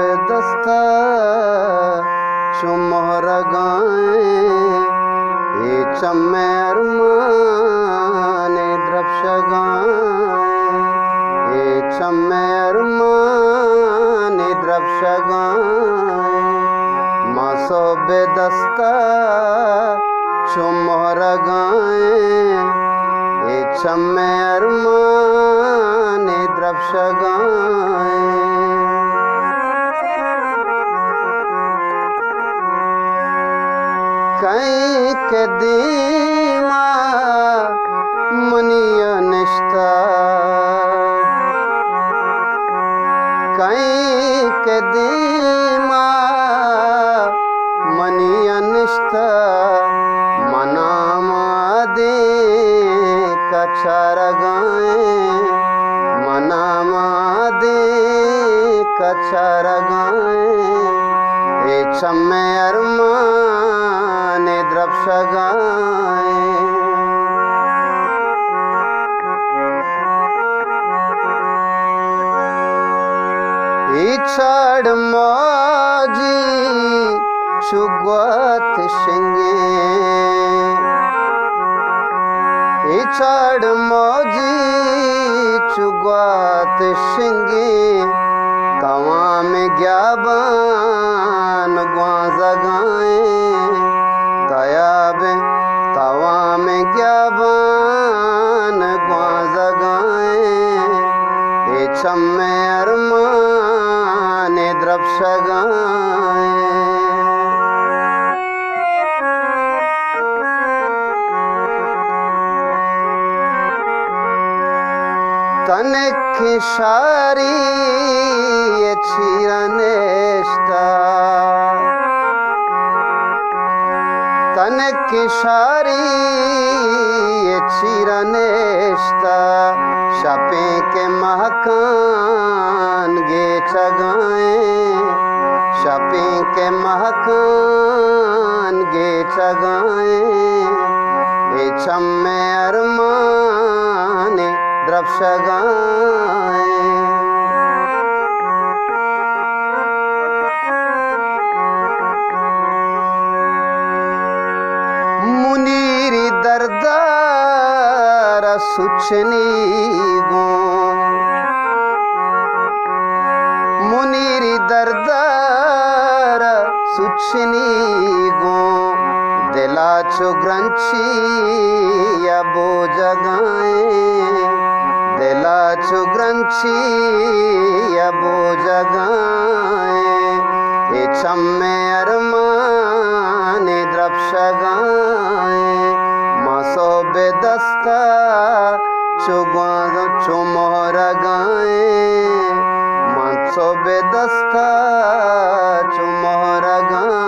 बेदस्ता चुमोहर गाए ये चम्मे अरमाने द्रप्श गाए ये चम्मे अरमाने द्रप्श गाए मासो बेदस्ता चुमोहर गाए ये चम्मे अरमाने द्रप्श गाए कहीं के दीमा मुनिया निश्ता कहीं के दीमा मुनिया निश्ता मनामा दे कछार गाए मनामा दे कछार गाए ए चम्मे अरमाने द्रप्श गाए इछड़ मौजी चुगत शिंगे इछड़ मौजी चुगत शिंगे कवा में ग्याबान ग्वाज गाए तयाबे तवा में ग्याबान ग्वाज गाए ये चम्मे अरमाने द्रप्श गाए तनिक खिशारी ये छिरनेश्ता तनिक खिशारी ये छिरनेश्ता शपे के महकान गे चगाए शपे के महकान गे चगाए ये चम्मे अरमाने द्रप्श गाए मुनीरी दरदार सुचनी गो मुनीरी दरदार सुचनी गो दिला चुग्रंची या बो जगाए दिला चुग्रंची या बो जगाए ये चम्मे अरमाने द्रप्श गाए मासो बेदस्ता चुमोहर गाए मासो बेदस्ता चुमोहर गाए।